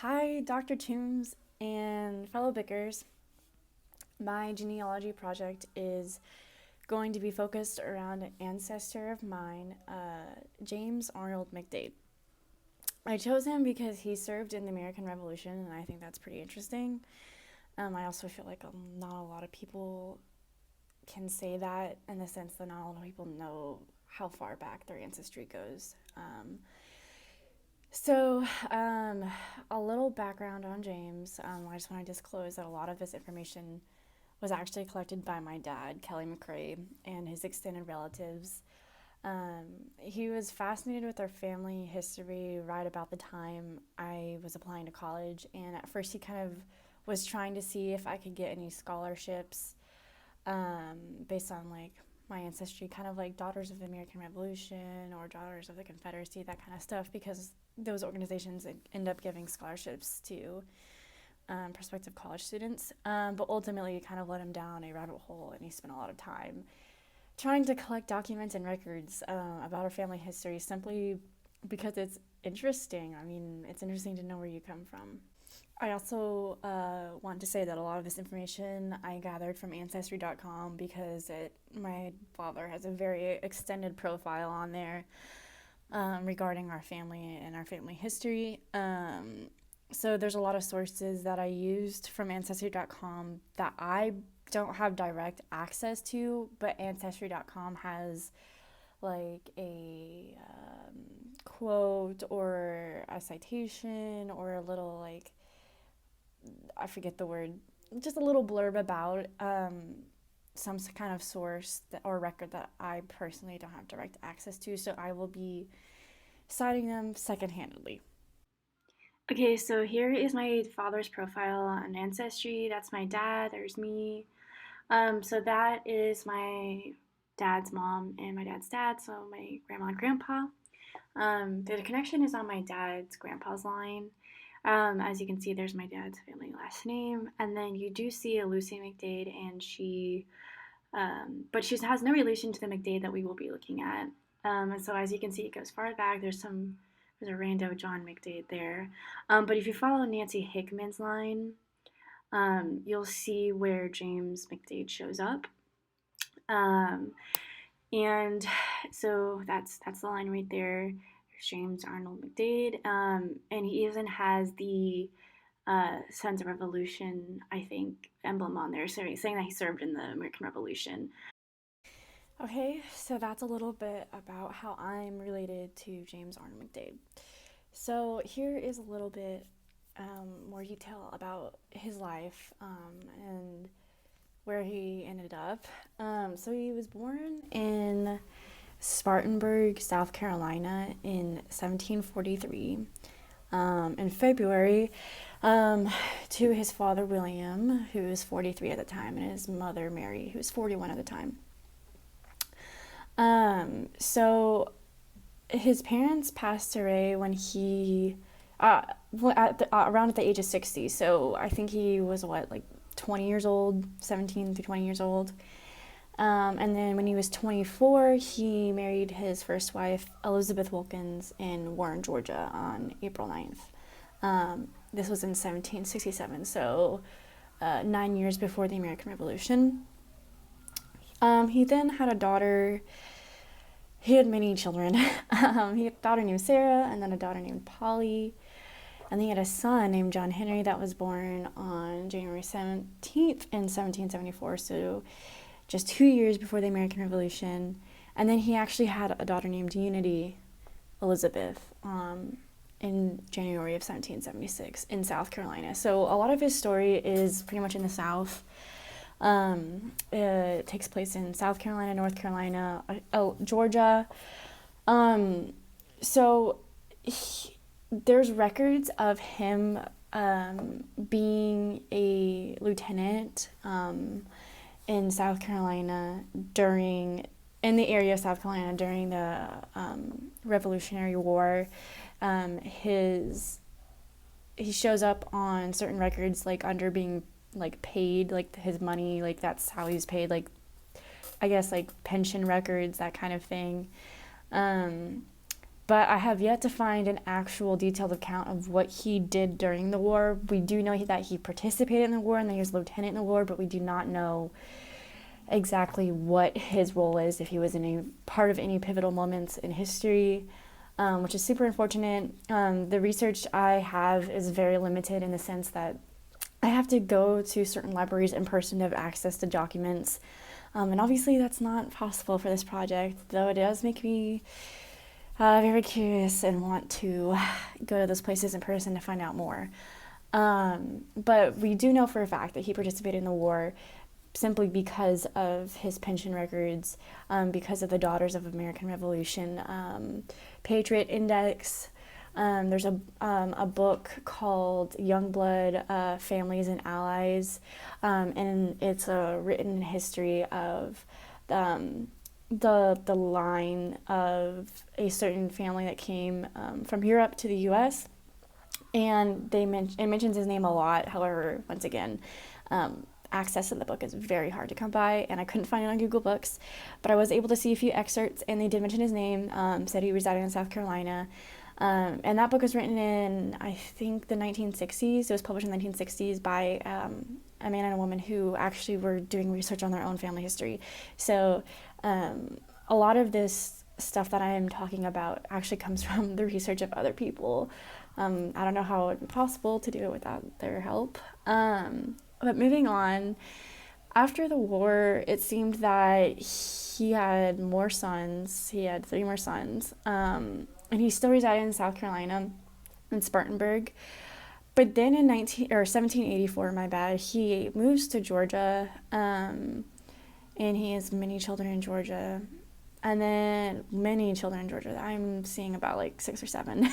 Hi, Dr. Toombs and fellow Bickers. My genealogy project is going to be focused around an ancestor of mine, James Arnold McDade. I chose him because he served in the American Revolution, and I think that's pretty interesting. I also feel like not a lot of people can say that in the sense that not a lot of people know how far back their ancestry goes. So, a little background on James. I just want to disclose that a lot of this information was actually collected by my dad, Kelly McCrae, and his extended relatives. He was fascinated with our family history right about the time I was applying to college, and at first he kind of was trying to see if I could get any scholarships based on like my ancestry, kind of like Daughters of the American Revolution or Daughters of the Confederacy, that kind of stuff, because those organizations end up giving scholarships to prospective college students. But ultimately, it kind of led him down a rabbit hole, and he spent a lot of time trying to collect documents and records about our family history simply because it's interesting. I mean, it's interesting to know where you come from. I also want to say that a lot of this information I gathered from Ancestry.com because my father has a very extended profile on there regarding our family and our family history. So there's a lot of sources that I used from Ancestry.com that I don't have direct access to, but Ancestry.com has like a quote or a citation or a little like, I forget the word, just a little blurb about some kind of source or record that I personally don't have direct access to, so I will be citing them second-handedly. Okay, so here is my father's profile on Ancestry. That's my dad. There's me. So that is my dad's mom and my dad's dad, so my grandma and grandpa. The connection is on my dad's grandpa's line. As you can see, there's my dad's family last name, and then you do see a Lucy McDade, and but she has no relation to the McDade that we will be looking at. And so as you can see, it goes far back. There's a rando John McDade there. But if you follow Nancy Hickman's line, you'll see where James McDade shows up. Um, and so that's the line right there. There's James Arnold McDade, and he even has the Sons of Revolution, I think, emblem on there, saying that he served in the American Revolution. Okay, so that's a little bit about how I'm related to James Arnold McDade. So here is a little bit more detail about his life and where he ended up. So he was born in Spartanburg, South Carolina in 1743 in February to his father William, who was 43 at the time, and his mother Mary, who was 41 at the time. So his parents passed away when he around at the age of 60. So I think he was like 20 years old, 17 to 20 years old. And then when he was 24, he married his first wife, Elizabeth Wilkins, in Warren, Georgia on April 9th. This was in 1767, so 9 years before the American Revolution. He then had a daughter. He had many children. He had a daughter named Sarah, and then a daughter named Polly. And he had a son named John Henry that was born on January 17th in 1774, so just 2 years before the American Revolution. And then he actually had a daughter named Unity Elizabeth in January of 1776 in South Carolina. So a lot of his story is pretty much in the South. It takes place in South Carolina, North Carolina, Georgia. So there's records of him being a lieutenant in South Carolina in the area of South Carolina during the Revolutionary War. He shows up on certain records like under being like paid, like his money, like that's how he's paid, like I guess like pension records, that kind of thing. but I have yet to find an actual detailed account of what he did during the war. We do know that he participated in the war and that he was a lieutenant in the war, but we do not know exactly what his role is, if he was in a part of any pivotal moments in history, which is super unfortunate. The research I have is very limited in the sense that I have to go to certain libraries in person to have access to documents. And obviously that's not possible for this project, though it does make me very curious and want to go to those places in person to find out more. But we do know for a fact that he participated in the war simply because of his pension records, because of the Daughters of American Revolution, Patriot Index. There's a book called Youngblood, Families and Allies, and it's a written history of the line of a certain family that came from Europe to the U.S. And it mentions his name a lot. However, once again, access to the book is very hard to come by, and I couldn't find it on Google Books, but I was able to see a few excerpts, and they did mention his name, said he resided in South Carolina, and that book was written in, I think, the 1960s. It was published in the 1960s by a man and a woman who actually were doing research on their own family history. So a lot of this stuff that I am talking about actually comes from the research of other people. I don't know how it would be possible to do it without their help. But moving on, after the war, it seemed that he had more sons. He had 3 more sons. And he still resided in South Carolina, in Spartanburg. But then in 1784, my bad, he moves to Georgia, and he has many children in Georgia. And then many children in Georgia. I'm seeing about like 6 or 7.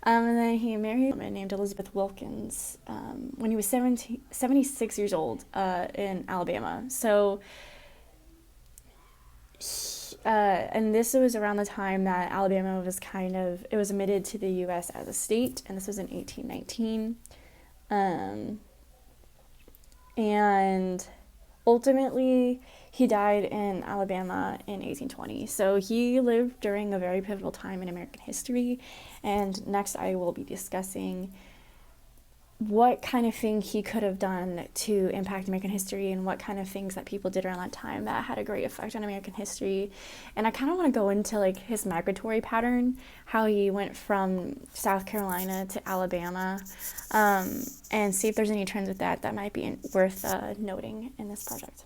And then he married a woman named Elizabeth Wilkins when he was 76 years old in Alabama. So, and this was around the time that Alabama was it was admitted to the U.S. as a state, and this was in 1819. And ultimately, he died in Alabama in 1820. So he lived during a very pivotal time in American history. And next I will be discussing what kind of thing he could have done to impact American history and what kind of things that people did around that time that had a great effect on American history. And I kind of want to go into like his migratory pattern, how he went from South Carolina to Alabama, and see if there's any trends with that might be worth noting in this project.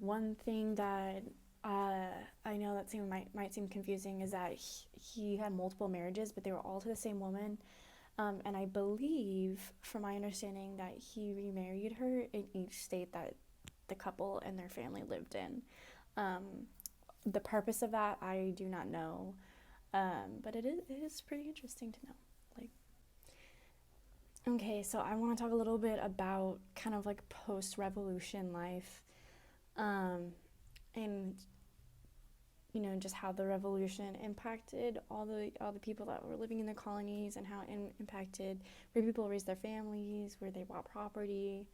One thing that I know that might seem confusing is that he had multiple marriages, but they were all to the same woman. And I believe, from my understanding, that he remarried her in each state that the couple and their family lived in. The purpose of that, I do not know, but it is pretty interesting to know. Okay, so I want to talk a little bit about kind of like post-revolution life, and just how the revolution impacted all the people that were living in the colonies, and how it impacted where people raised their families, where they bought property.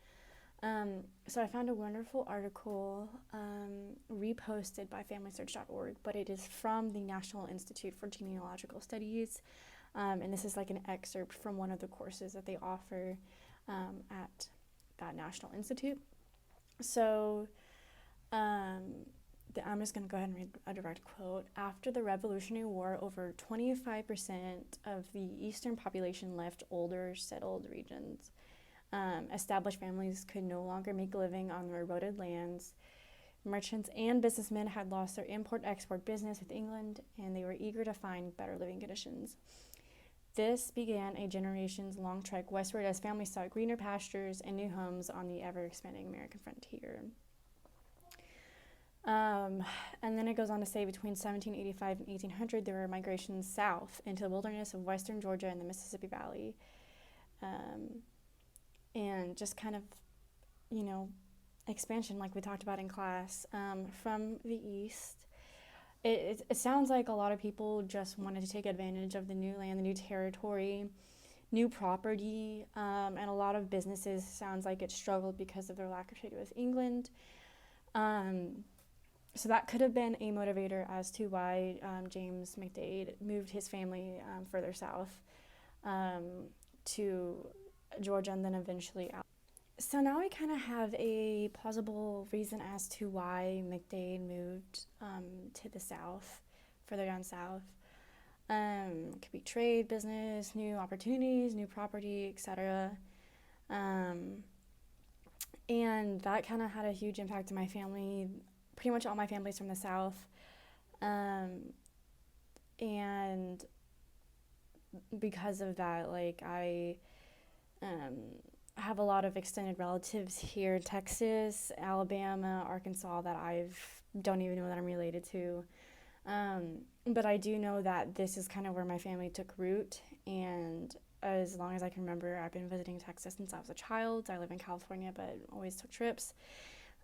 So I found a wonderful article reposted by FamilySearch.org, but it is from the National Institute for Genealogical Studies, and this is like an excerpt from one of the courses that they offer at that National Institute. So I'm just going to go ahead and read a direct quote. After the Revolutionary War, over 25% of the eastern population left older, settled regions. Established families could no longer make a living on their eroded lands. Merchants and businessmen had lost their import-export business with England, and they were eager to find better living conditions. This began a generations-long trek westward as families sought greener pastures and new homes on the ever-expanding American frontier. And then it goes on to say between 1785 and 1800, there were migrations south into the wilderness of western Georgia and the Mississippi Valley. And just kind of, expansion like we talked about in class, from the east. It sounds like a lot of people just wanted to take advantage of the new land, the new territory, new property, and a lot of businesses sounds like it struggled because of their lack of trade with England. So that could have been a motivator as to why James McDade moved his family further south to Georgia and then eventually out. So now we kind of have a plausible reason as to why McDade moved to the south, further down south. Could be trade, business, new opportunities, new property, etc. And that kind of had a huge impact on my family. Pretty much all my family's from the south. And because of that, like, I have a lot of extended relatives here in Texas, Alabama, Arkansas that don't even know that I'm related to. But I do know that this is kind of where my family took root, and as long as I can remember, I've been visiting Texas since I was a child. I live in California, but always took trips,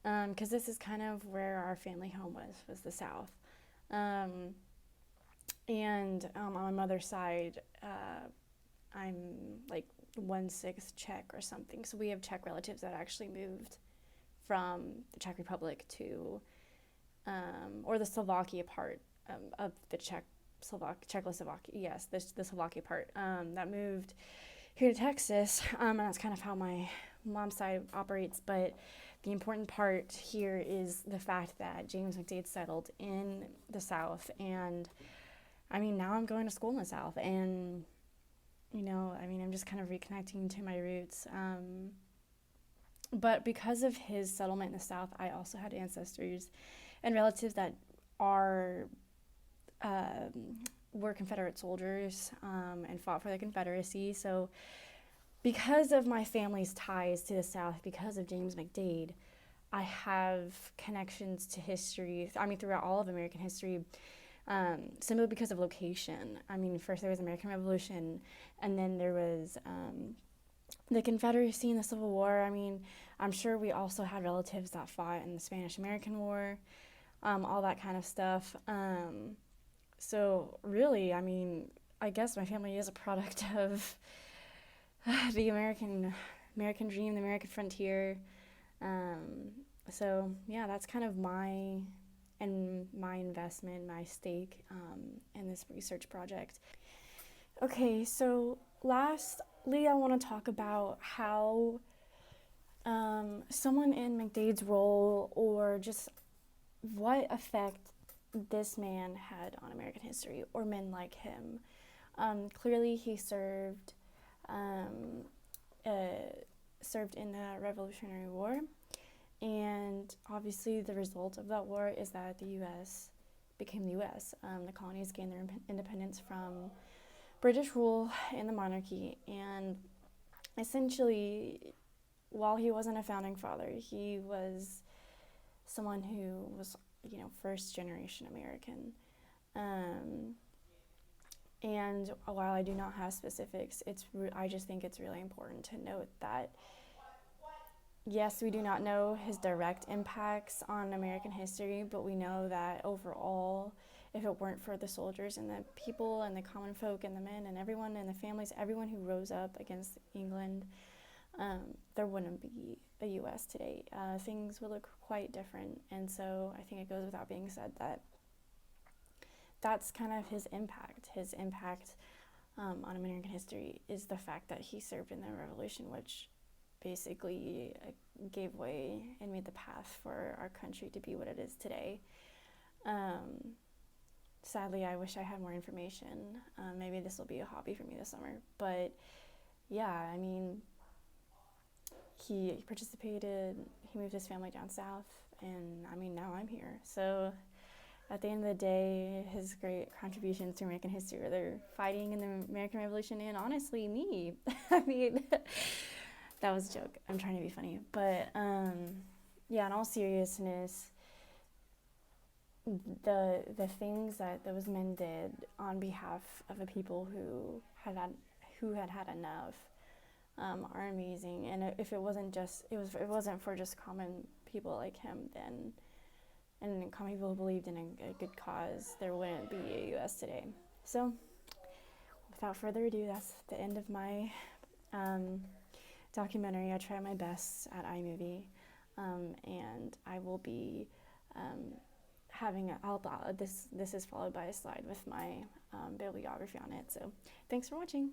because this is kind of where our family home was the South. And on my mother's side, I'm like 1/6 Czech or something. So we have Czech relatives that actually moved from the Czech Republic to, or the Slovakia part of the Czechoslovakia. Yes, the Slovakia part that moved here to Texas. And that's kind of how my mom's side operates. But the important part here is the fact that James McDade settled in the South, and I mean, now I'm going to school in the South, and I'm just kind of reconnecting to my roots. But because of his settlement in the South, I also had ancestors and relatives that were Confederate soldiers and fought for the Confederacy. So because of my family's ties to the South, because of James McDade, I have connections to history, throughout all of American history, simply because of location. First there was the American Revolution, and then there was the Confederacy and the Civil War. I'm sure we also had relatives that fought in the Spanish-American War, all that kind of stuff. So really, I guess my family is a product of the American dream, the American frontier. So yeah, that's kind of my investment, my stake in this research project. Okay, so lastly, I want to talk about how someone in McDade's role, or just what effect this man had on American history, or men like him. Clearly, he served in the Revolutionary War, and obviously the result of that war is that the U.S. became the U.S. The colonies gained their independence from British rule and the monarchy, and essentially, while he wasn't a founding father, he was someone who was, first generation American. And while I do not have specifics, I just think it's really important to note that, yes, we do not know his direct impacts on American history, but we know that overall, if it weren't for the soldiers and the people and the common folk and the men and everyone and the families, everyone who rose up against England, there wouldn't be a U.S. today. Things would look quite different. And so I think it goes without being said that that's kind of his impact. His impact on American history is the fact that he served in the Revolution, which basically gave way and made the path for our country to be what it is today. Sadly, I wish I had more information. Maybe this will be a hobby for me this summer. But yeah, he participated, he moved his family down south, and now I'm here. So at the end of the day, his great contributions to American history are they're fighting in the American Revolution, and honestly, me. That was a joke. I'm trying to be funny. But yeah, in all seriousness, the things that those men did on behalf of the people who had enough are amazing. And if it wasn't for just common people like him, then, and common people who believed in a good cause, there wouldn't be a U.S. today. So without further ado, that's the end of my documentary. I try my best at iMovie, and I will be having this is followed by a slide with my bibliography on it. So thanks for watching.